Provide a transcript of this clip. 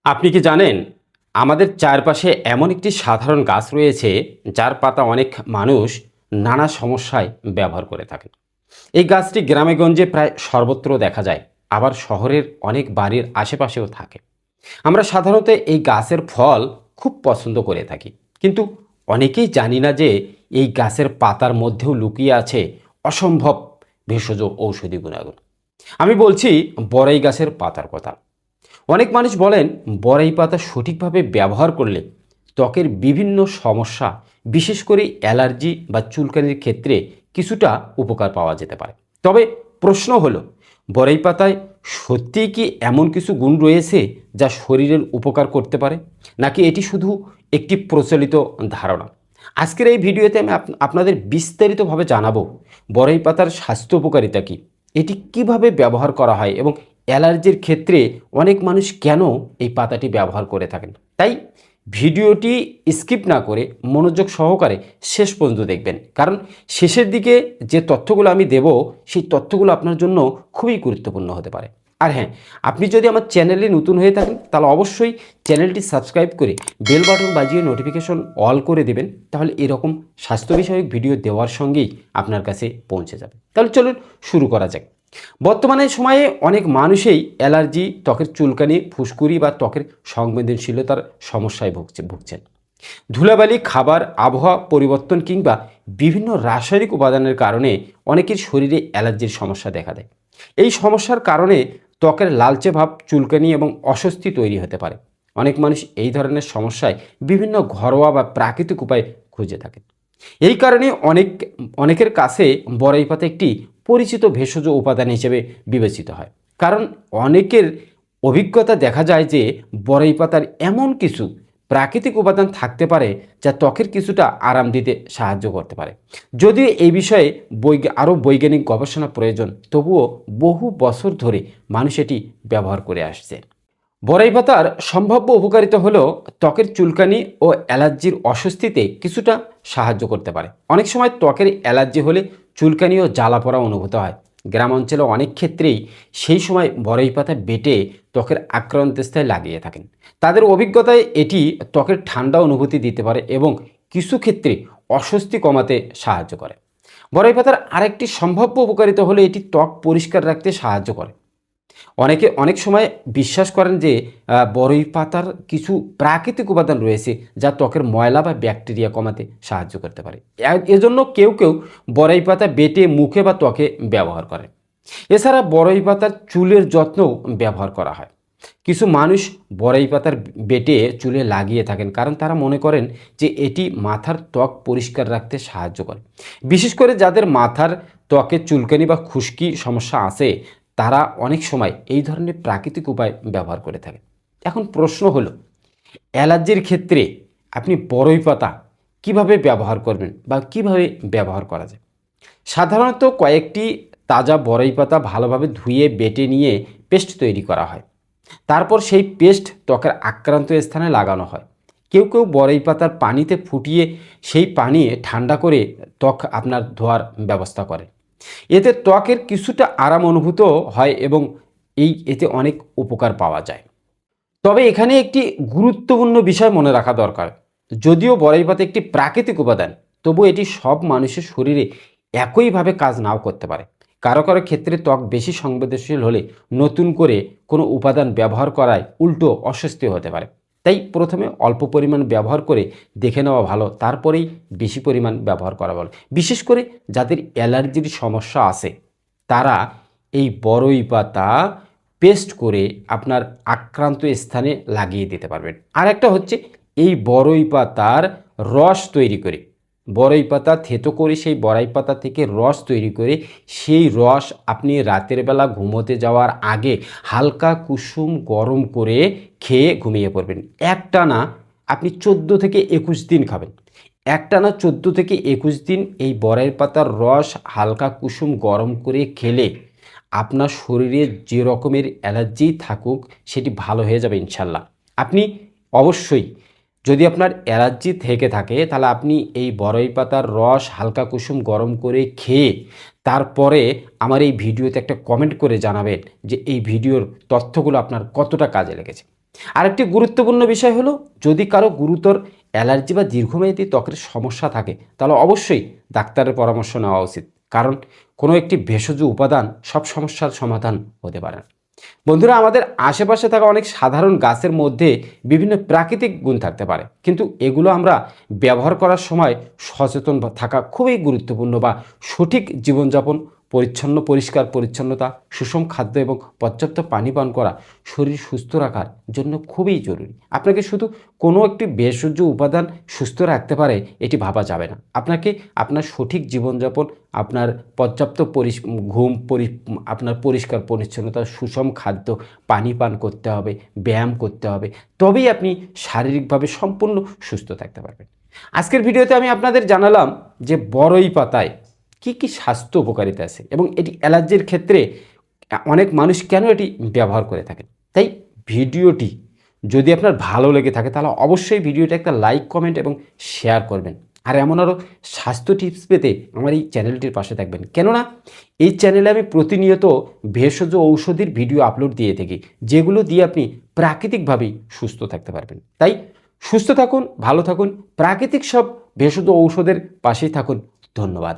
আপনি কি জানেন আমাদের চারপাশে এমন একটি সাধারণ গাছ রয়েছে যার পাতা অনেক মানুষ নানা সমস্যায় ব্যবহার করে থাকেন। এই গাছটি গ্রামেগঞ্জে প্রায় সর্বত্র দেখা যায়, আবার শহরের অনেক বাড়ির আশেপাশেও থাকে। আমরা সাধারণত এই গাছের ফল খুব পছন্দ করে থাকি, কিন্তু অনেকেই জানি না যে এই গাছের পাতার মধ্যেও লুকিয়ে আছে অসম্ভব ভেষজ ঔষধি গুণাগুণ। আমি বলছি বড়াই গাছের পাতার কথা। অনেক মানুষ বলেন বড়াই পাতা সঠিকভাবে ব্যবহার করলে ত্বকের বিভিন্ন সমস্যা, বিশেষ করে অ্যালার্জি বা চুলকানির ক্ষেত্রে কিছুটা উপকার পাওয়া যেতে পারে। তবে প্রশ্ন হলো, বড়াই পাতায় সত্যিই কি এমন কিছু গুণ রয়েছে যা শরীরের উপকার করতে পারে, নাকি এটি শুধু একটি প্রচলিত ধারণা? আজকের এই ভিডিওতে আমি আপনাদের বিস্তারিতভাবে জানাবো বড়াই পাতার স্বাস্থ্য উপকারিতা কী, এটি কিভাবে ব্যবহার করা হয় এবং অ্যালার্জির ক্ষেত্রে অনেক মানুষ কেন এই পাতাটি ব্যবহার করে থাকেন। তাই ভিডিওটি স্কিপ না করে মনোযোগ সহকারে শেষ পর্যন্ত দেখবেন, কারণ শেষের দিকে যে তথ্যগুলো আমি দেব সেই তথ্যগুলো আপনার জন্য খুবই গুরুত্বপূর্ণ হতে পারে। আর হ্যাঁ, আপনি যদি আমার চ্যানেলে নতুন হয়ে থাকেন তাহলে অবশ্যই চ্যানেলটি সাবস্ক্রাইব করে বেল বাটন বাজিয়ে নোটিফিকেশন অল করে দেবেন, তাহলে এরকম স্বাস্থ্য বিষয়ক ভিডিও দেওয়ার সঙ্গেই আপনার কাছে পৌঁছে যাবে। তাহলে চলুন শুরু করা যাক। বর্তমানে সময়ে অনেক মানুষই অ্যালার্জি, ত্বকের চুলকানি, ফুসকুড়ি বা ত্বকের সংবেদনশীলতার সমস্যায় ভুগছেন। ধুলাবালি, খাবার, আবহাওয়া পরিবর্তন কিংবা বিভিন্ন রাসায়নিক উপাদানের কারণে অনেকের শরীরে অ্যালার্জির সমস্যা দেখা দেয়। এই সমস্যার কারণে ত্বকের লালচে ভাব, চুলকানি এবং অস্বস্তি তৈরি হতে পারে। অনেক মানুষ এই ধরনের সমস্যায় বিভিন্ন ঘরোয়া বা প্রাকৃতিক উপায় খুঁজে থাকেন। এই কারণে অনেকের কাছে বড়াই পাতা একটি পরিচিত ভেষজ উপাদান হিসেবে বিবেচিত হয়। কারণ অনেকের অভিজ্ঞতা দেখা যায় যে বড়াই পাতার এমন কিছু প্রাকৃতিক উপাদান থাকতে পারে যা ত্বকের কিছুটা আরাম দিতে সাহায্য করতে পারে। যদিও এই বিষয়ে আরও বৈজ্ঞানিক গবেষণা প্রয়োজন, তবুও বহু বছর ধরে মানুষ এটি ব্যবহার করে আসছে। বড়াই পাতার সম্ভাব্য উপকারিতা হলো ত্বকের চুলকানি ও অ্যালার্জির অস্বস্তিতে কিছুটা সাহায্য করতে পারে। অনেক সময় ত্বকের অ্যালার্জি হলে চুলকানি ও জ্বালা পোড়া অনুভূত হয়। গ্রাম অঞ্চলে অনেক ক্ষেত্রেই সেই সময় বড়াই পাতা বেটে ত্বকের আক্রান্ত স্থানে লাগিয়ে থাকেন। তাদের অভিজ্ঞতায় এটি ত্বকের ঠান্ডা অনুভূতি দিতে পারে এবং কিছু ক্ষেত্রে অস্বস্তি কমাতে সাহায্য করে। বড়াই পাতার আরেকটি সম্ভাব্য উপকারিতা হলো এটি ত্বক পরিষ্কার রাখতে সাহায্য করে। অনেক সময় বিশ্বাস করেন যে বড়ই পাতার কিছু প্রাকৃতিক উপাদান রয়েছে যা ত্বকের ময়লা বা ব্যাকটেরিয়া কমাতে সাহায্য করতে পারে। এজন্য কেউ কেউ বড়ই পাতা বেটে মুখে বা ত্বকে ব্যবহার করে। এছাড়া বড়ই পাতার চুলের যত্নও ব্যবহার করা হয়। কিছু মানুষ বড়ই পাতার বেটে চুলে লাগিয়ে থাকেন, কারণ তারা মনে করেন যে এটি মাথার ত্বক পরিষ্কার রাখতে সাহায্য করে। বিশেষ করে যাদের মাথার ত্বকে চুলকানি বা খুশকি সমস্যা আছে, তারা অনেক সময় এই ধরনের প্রাকৃতিক উপায় ব্যবহার করে থাকে। এখন প্রশ্ন হলো, অ্যালার্জির ক্ষেত্রে আপনি বড়ই পাতা কিভাবে ব্যবহার করবেন বা কিভাবে ব্যবহার করা যায়? সাধারণত কয়েকটি তাজা বড়ই পাতা ভালোভাবে ধুয়ে বেটে নিয়ে পেস্ট তৈরি করা হয়। তারপর সেই পেস্ট ত্বকের আক্রান্ত স্থানে লাগানো হয়। কেউ কেউ বড়ই পাতার পানিতে ফুটিয়ে সেই পানি ঠান্ডা করে ত্বক আপনার ধোয়ার ব্যবস্থা করে। এতে ত্বকের কিছুটা আরাম অনুভূত হয় এবং এতে অনেক উপকার পাওয়া যায়। তবে এখানে একটি গুরুত্বপূর্ণ বিষয় মনে রাখা দরকার। যদিও বড়াই পাতা একটি প্রাকৃতিক উপাদান, তবু এটি সব মানুষের শরীরে একইভাবে কাজ নাও করতে পারে। কারো কারো ক্ষেত্রে ত্বক বেশি সংবেদনশীল হলে নতুন করে কোনো উপাদান ব্যবহার করায় উল্টো অস্বস্তি হতে পারে। তাই প্রথমে অল্প পরিমাণ ব্যবহার করে দেখে নেওয়া ভালো, তারপরেই বেশি পরিমাণ ব্যবহার করা ভালো। বিশেষ করে যাদের অ্যালার্জির সমস্যা আছে, তারা এই বড়ই পাতা পেস্ট করে আপনার আক্রান্ত স্থানে লাগিয়ে দিতে পারবেন। আর একটা হচ্ছে, এই বড়ই পাতার রস তৈরি করে, বড়ই পাতা থেতো করে সেই বড়াই পাতা থেকে রস তৈরি করে সেই রস আপনি রাতের বেলা ঘুমোতে যাওয়ার আগে হালকা কুসুম গরম করে খেয়ে ঘুমিয়ে পড়বেন। একটানা আপনি 14 থেকে 21 দিন খাবেন। একটানা 14 থেকে 21 দিন এই বড়াই পাতার রস হালকা কুসুম গরম করে খেলে আপনার শরীরে যে রকমের অ্যালার্জি থাকুক সেটি ভালো হয়ে যাবে ইনশাল্লাহ। আপনি অবশ্যই, যদি আপনার অ্যালার্জি থেকে থাকে, তাহলে আপনি এই বড়ই পাতার রস হালকা কুসুম গরম করে খেয়ে তারপরে আমার এই ভিডিওতে একটা কমেন্ট করে জানাবেন যে এই ভিডিওর তথ্যগুলো আপনার কতটা কাজে লেগেছে। আরেকটি গুরুত্বপূর্ণ বিষয় হলো, যদি কারো গুরুতর অ্যালার্জি বা দীর্ঘমেয়াদী ত্বকের সমস্যা থাকে তাহলে অবশ্যই ডাক্তারের পরামর্শ নেওয়া উচিত, কারণ কোনো একটি ভেষজ উপাদান সব সমস্যার সমাধান হতে পারে না। বন্ধুরা, আমাদের আশেপাশে থাকা অনেক সাধারণ গাছের মধ্যে বিভিন্ন প্রাকৃতিক গুণ থাকতে পারে, কিন্তু এগুলো আমরা ব্যবহার করার সময় সচেতন থাকা খুবই গুরুত্বপূর্ণ, বা সঠিক জীবনযাপন, পরিচ্ছন্ন পরিষ্কার পরিচ্ছন্নতা, সুষম খাদ্য এবং পর্যাপ্ত পানি পান করা শরীর সুস্থ রাখার জন্য খুবই জরুরি। আপনাকে শুধু কোনো একটি ভেষজ উপাদান সুস্থ রাখতে পারে এটি ভাবা যাবে না। আপনাকে আপনার সঠিক জীবনযাপন, আপনার পর্যাপ্ত ঘুম, আপনার পরিষ্কার পরিচ্ছন্নতা, সুষম খাদ্য, পানি পান করতে হবে, ব্যায়াম করতে হবে, তবেই আপনি শারীরিকভাবে সম্পূর্ণ সুস্থ থাকতে পারবেন। আজকের ভিডিওতে আমি আপনাদের জানালাম যে বড়ই পাতায় কি কি স্বাস্থ্য উপকারিতা আছে এবং এটি অ্যালার্জির ক্ষেত্রে অনেক মানুষ কেন এটি ব্যবহার করে থাকেন। তাই ভিডিওটি যদি আপনার ভালো লেগে থাকে তাহলে অবশ্যই ভিডিওটা একটা লাইক, কমেন্ট এবং শেয়ার করবেন। আর এমন আরও স্বাস্থ্য টিপস পেতে আমার এই চ্যানেলটির পাশে থাকবেন, কেননা এই চ্যানেলে আমি প্রতিনিয়ত ভেষজ ঔষধির ভিডিও আপলোড দিয়ে থাকি, যেগুলো দিয়ে আপনি প্রাকৃতিকভাবেই সুস্থ থাকতে পারবেন। তাই সুস্থ থাকুন, ভালো থাকুন, প্রাকৃতিক সব ভেষজ ঔষধের পাশেই থাকুন। ধন্যবাদ।